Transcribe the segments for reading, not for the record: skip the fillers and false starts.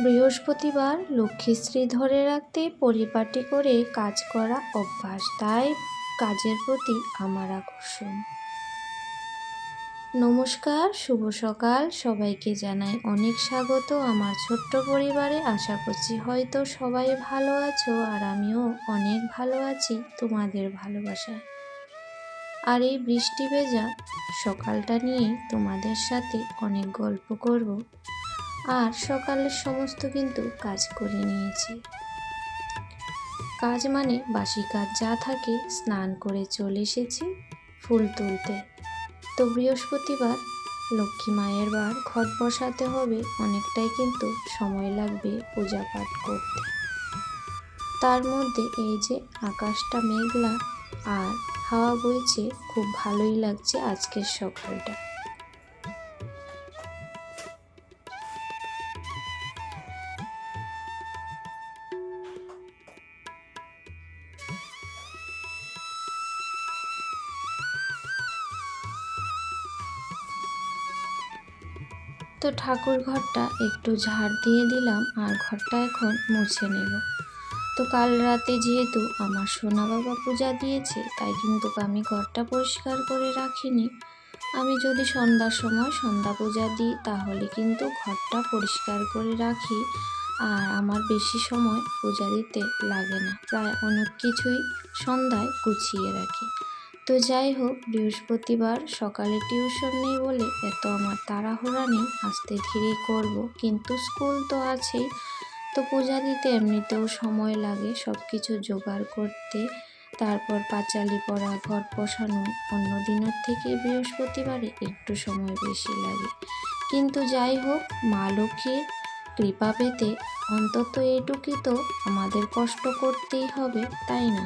বৃহস্পতিবার লক্ষ্মীশ্রী ধরে রাখতে পরিপাটি করে কাজ করা অভ্যাস, তাই কাজের প্রতি আমার আকর্ষণ। নমস্কার, শুভ সকাল। সবাইকে জানাই অনেক স্বাগত আমার ছোট্ট পরিবারে। আশা করছি হয়তো সবাই ভালো আছো, আর আমিও অনেক ভালো আছি তোমাদের ভালোবাসায়। আর এই বৃষ্টি ভেজা সকালটা নিয়ে তোমাদের সাথে অনেক গল্প করব। আর সকালের সমস্ত কিন্তু কাজ করে নিয়েছি। কাজ মানে বাসি কাজ যা থাকে, স্নান করে চলে এসেছি ফুল তুলতে। তো বৃহস্পতিবার লক্ষ্মী মায়ের বার, ঘট বসাতে হবে, অনেকটাই কিন্তু সময় লাগবে পূজা পাঠ করতে। তার মধ্যে এই যে আকাশটা মেঘলা আর হাওয়া বইছে, খুব ভালোই লাগছে আজকের সকালটা। তো ঠাকুর ঘরটা একটু ঝাড় দিয়ে দিলাম, আর ঘরটা এখন মুছে নেব। তো কাল রাতে যেহেতু আমার সোনা বাবা পূজা দিয়েছে, তাই কিন্তু আমি ঘরটা পরিষ্কার করে রাখিনি। আমি যদি সন্ধ্যার সময় সন্ধ্যা পূজা দিই, তাহলে কিন্তু ঘরটা পরিষ্কার করে রাখি, আর আমার বেশি সময় পূজা দিতে লাগে না। প্রায় অনেক কিছুই সন্ধ্যায় গুছিয়ে রাখি। তো যাই হোক, বৃহস্পতিবার সকালে টিউশন নেই বলে এত আমার তাড়াহুড়া নেই, আস্তে ধীরেই করব, কিন্তু স্কুল তো আছেই। তো পূজা দিতে এমনিতেও সময় লাগে সব কিছু জোগাড় করতে, তারপর পাঁচালি পড়া, ঘট বসানো অন্য দিনের থেকে বৃহস্পতিবারে একটু সময় বেশি লাগে। কিন্তু যাই হোক, মা লক্ষ্মীর কৃপা পেতে অন্তত এইটুকুই তো আমাদের কষ্ট করতেই হবে, তাই না?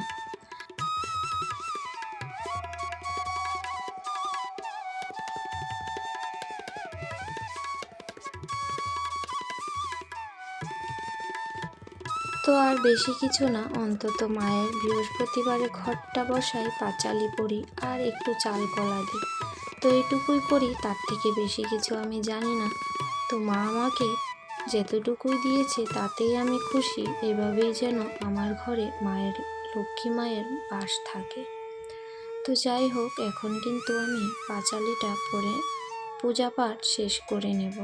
তো আর বেশি কিছু না, অন্তত মায়ের বৃহস্পতিবারে ঘটটা বসাই, পাঁচালি পড়ি আর একটু চাল কলা দিই। তো এইটুকুই করি, তার থেকে বেশি কিছু আমি জানি না। তো মা আমাকে যেতটুকুই দিয়েছে তাতেই আমি খুশি। এভাবেই যেন আমার ঘরে মায়ের, লক্ষ্মী মায়ের বাস থাকে। তো যাই হোক, এখন কিন্তু আমি পাঁচালিটা পড়ে পূজা পাঠ শেষ করে নেব।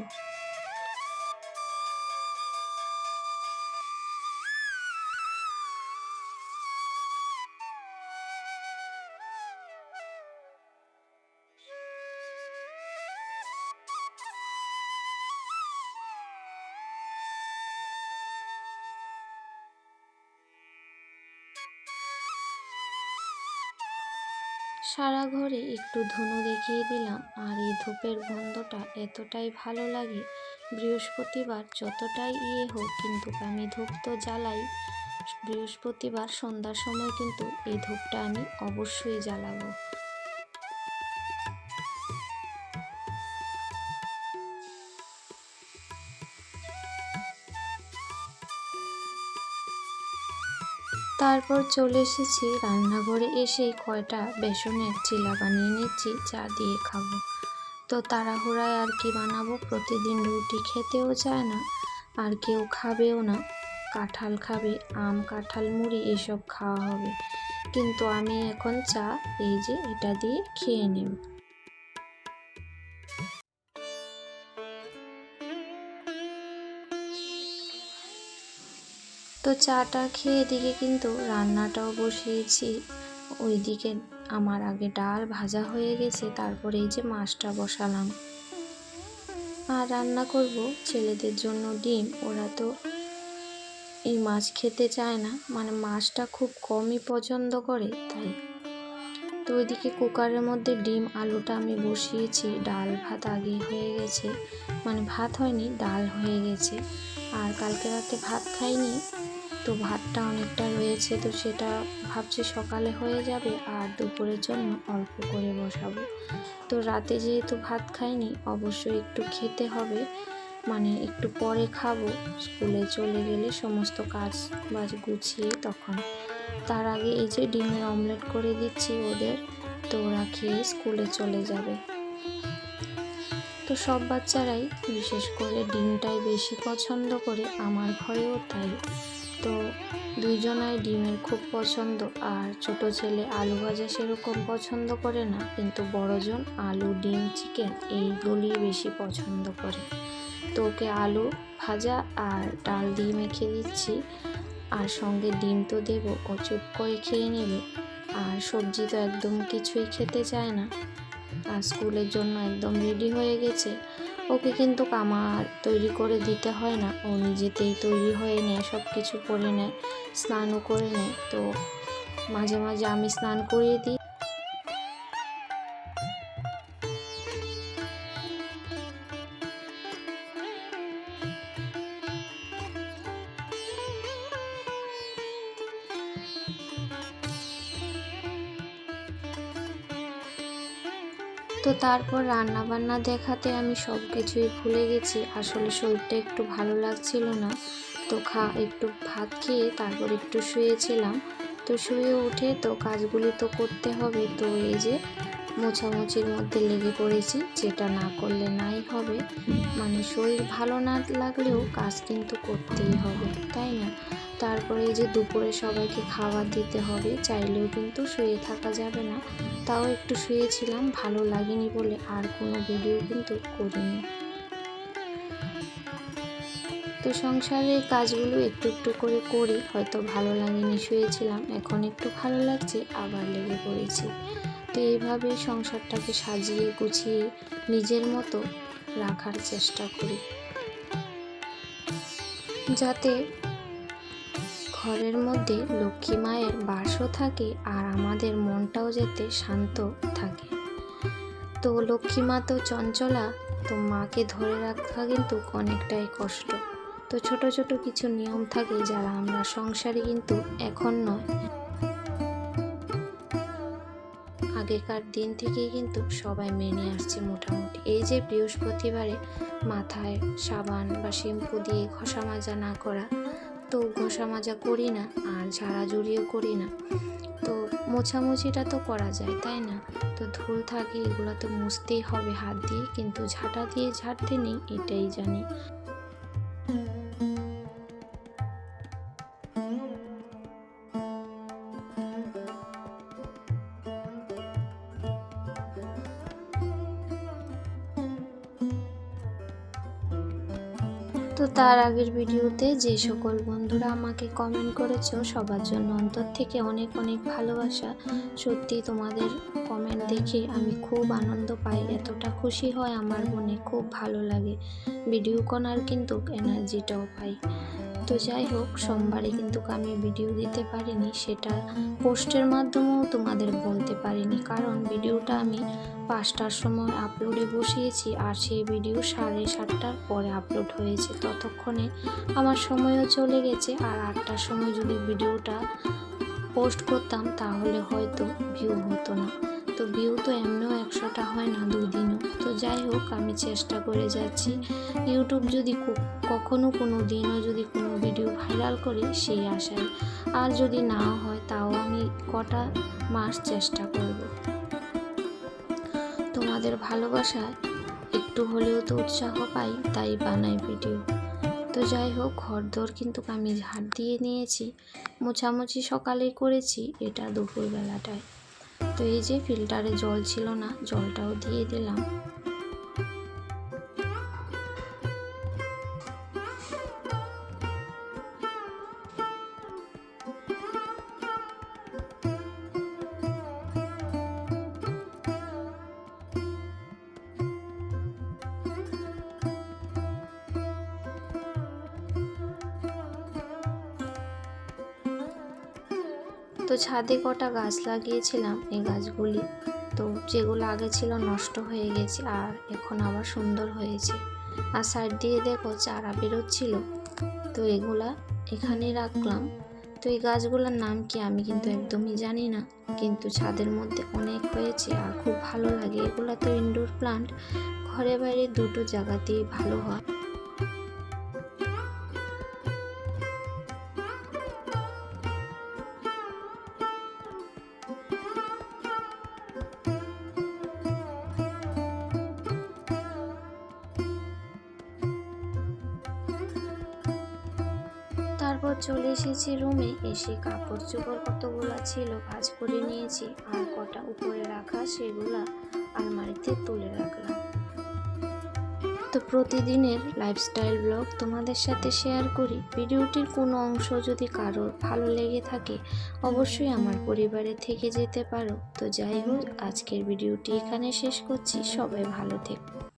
সারা ঘরে একটু ধুনো দেখিয়ে দিলাম, আর এই ধূপের গন্ধটা এতটাই ভালো লাগে। বৃহস্পতিবার যতটাই হোক, কিন্তু আমি ধূপ তো জ্বালাই। বৃহস্পতিবার সন্ধ্যার সময় কিন্তু এই ধূপটা আমি অবশ্যই জ্বালাবো। তারপর চলে এসেছি রান্নাঘরে। এসেই কয়টা বেসনের চিলা বানিয়ে নিচ্ছি, চা দিয়ে খাবো। তো তাড়াহুড়ায় আর কি বানাবো, প্রতিদিন রুটি খেতেও চায় না, আর কেউ খাবেও না। কাঁঠাল খাবে, আম, কাঁঠাল, মুড়ি এসব খাওয়া হবে, কিন্তু আমি এখন চা এই যে এটা দিয়ে খেয়ে নেব। তো চাটা খেয়ে এদিকে কিন্তু রান্নাটাও বসিয়েছি। ওইদিকে আমার আগে ডাল ভাজা হয়ে গেছে, তারপরে এই যে মাছটা বসালাম। আর রান্না করব ছেলেদের জন্য ডিম। ওরা তো এই মাছ খেতে চায় না, মানে মাছটা খুব কমই পছন্দ করে, তাই। তো ওইদিকে কুকারের মধ্যে ডিম আলুটা আমি বসিয়েছি। ডাল ভাত আগে হয়ে গেছে, মানে ভাত হয়নি, ডাল হয়ে গেছে। আর কালকে রাতে ভাত খাইনি, তো ভাতটা অনেকটা রয়েছে, তো সেটা ভাবছি সকালে হয়ে যাবে, আর দুপুরের জন্য অল্প করে বসাবো। তো রাতে যেহেতু ভাত খাইনি, অবশ্যই একটু খেতে হবে, মানে একটু পরে খাবো, স্কুলে চলে গেলে সমস্ত কাজ বাজ গুছিয়ে তখন। তার আগে এই যে ডিমের অমলেট করে দিচ্ছি ওদের, তো ওরা খেয়ে স্কুলে চলে যাবে। তো সব বাচ্চারাই বিশেষ করে ডিমটাই বেশি পছন্দ করে, আমার ঘরেও তাই। তো দুইজনাই ডিমের খুব পছন্দ। আর ছোট ছেলে আলু ভাজা সেরকম পছন্দ করে না, কিন্তু বড়জন আলু, ডিম, চিকেন এইগুলি বেশি পছন্দ করে। তো ওকে আলু ভাজা আর ডাল দিয়ে মেখে দিচ্ছি, আর সঙ্গে ডিম তো দেবো, ও চুপ করে খেয়ে নেবে। আর সবজি তো একদম কিছুই খেতে চায় না। আর স্কুলের জন্য একদম রেডি হয়ে গেছে। ওকে কিন্তু আমার তৈরি করে দিতে হয় না, ও নিজেতেই তৈরি হয়ে নেয়, সব কিছু করে নেয়, স্নানও করে নেয়। তো মাঝে মাঝে আমি স্নান করিয়ে দিই। তো তারপর রান্না বান্না দেখাতে আমি সব কিছুই ভুলে গেছি। আসলে শরীরটা একটু ভালো লাগছিল না, তো একটু ভাত খেয়ে তারপর একটু শুয়েছিলাম। তো শুয়ে উঠে তো কাজগুলি তো করতে হবে। তো এই যে মোছামুছির মধ্যে লেগে পড়েছি, যেটা না করলে নাই হবে। মানে শরীর ভালো না লাগলেও কাজ কিন্তু করতেই হবে, তাই না? তারপরে এই যে দুপুরে সবাইকে খাবার দিতে হবে, চাইলেও কিন্তু শুয়ে থাকা যাবে না। তাও একটু শুয়েছিলাম, ভালো লাগেনি বলে আর কোনো ভিডিও কিন্তু করিনি। তো সংসারের কাজগুলো একটু একটু করে করি, হয়তো ভালো লাগেনি শুয়েছিলাম, এখন একটু ভালো লাগছে আবার লেগে পড়েছি। তো এইভাবেই সংসারটাকে সাজিয়ে গুছিয়ে নিজের মতো রাখার চেষ্টা করি, যাতে ঘরের মধ্যে লক্ষ্মী মায়ের বাসও থাকে আর আমাদের মনটাও যাতে শান্ত থাকে। তো লক্ষ্মী মা তো চঞ্চলা, তো মাকে ধরে রাখা কিন্তু অনেকটাই কষ্ট। তো ছোট ছোট কিছু নিয়ম থাকে যারা আমরা সংসারে কিন্তু এখন নয়, আগেকার দিন থেকেই কিন্তু সবাই মেনে আসছে মোটামুটি। এই যে বৃহস্পতিবারে মাথায় সাবান বা শ্যাম্পু দিয়ে ঘষা মাজা না করা, তো ঘষা মাজা করি না, আর ঝাড়াঝুড়িও করি না। তো মোছামুছিটা তো করা যায়, তাই না? তো ধুল থাকে, এগুলো তো মুছতেই হবে হাত দিয়ে, কিন্তু ঝাঁটা দিয়ে ঝাড়তে নেই, এটাই জানি। তো তার আগের ভিডিওতে যে সকল বন্ধুরা আমাকে কমেন্ট করেছো, সবার জন্য অন্তর থেকে অনেক অনেক ভালোবাসা। সত্যি তোমাদের কমেন্ট দেখে আমি খুব আনন্দ পাই, এতটা খুশি হয় আমার মনে, খুব ভালো লাগে। ভিডিও করার কিন্তু এনার্জিটাও পাই। তো যাই হোক, সোমবারে কিন্তু আমি ভিডিও দিতে পারিনি, সেটা পোস্টের মাধ্যমেও তোমাদের বলতে পারিনি, কারণ ভিডিওটা আমি 5টার সময় আপলোডে বসিয়েছি, আর সেই ভিডিও 7:30টার পরে আপলোড হয়েছে। ততক্ষণে আমার সময়ও চলে গেছে, আর 8টার সময় যদি ভিডিওটা পোস্ট করতাম তাহলে হয়তো ভিউ হতো না। তো ভিউ তো এমনিও 100টা হয় না দুদিনও। তো যাই হোক, আমি চেষ্টা করে যাচ্ছি। ইউটিউব যদি কখনো কোনো দিনও যদি কোনো ভিডিও ভাইরাল করি সেই আশায়, আর যদি না হয় তাও আমি কটা মাস চেষ্টা করব। তোমাদের ভালোবাসায় একটু হলেও তো উৎসাহ পাই, তাই বানাই ভিডিও। তো যাই হোক, ঘরদোর কিন্তু আমি ঝাড় দিয়ে নিয়েছি, মোছামুছি সকালে করেছি, এটা দুপুরবেলাটায়। তো এই যে ফিল্টারে জল ছিল না, জলটাও দিয়ে দিলাম। তো ছাদে কটা গাছ লাগিয়েছিলাম, এই গাছগুলি তো যেগুলো আগে ছিল নষ্ট হয়ে গেছে, আর এখন আবার সুন্দর হয়েছে। আর সাইড দিয়ে দেখো চারা বেরোচ্ছিল, তো এগুলা এখানে রাখলাম। তো এই গাছগুলোর নাম কি আমি কিন্তু একদমই জানি না, কিন্তু ছাদের মধ্যে অনেক হয়েছে আর খুব ভালো লাগে। এগুলো তো ইনডোর প্লান্ট, ঘরে বাইরে দুটো জায়গাতেই ভালো হয়। তারপর চলে এসেছি রুমে। এসে কাপড় চোপড় কতগুলা ছিল ভাঁজ করে নিয়েছি, আর কটা উপরে রাখা সেগুলা আলমারিতে তুলে রাখলাম। তো প্রতিদিনের লাইফস্টাইল ব্লগ তোমাদের সাথে শেয়ার করি। ভিডিওটির কোনো অংশ যদি কারোর ভালো লেগে থাকে অবশ্যই আমার পরিবারে থেকে যেতে পারো। তো যাই হোক, আজকের ভিডিওটি এখানে শেষ করছি। সবাই ভালো থেকো।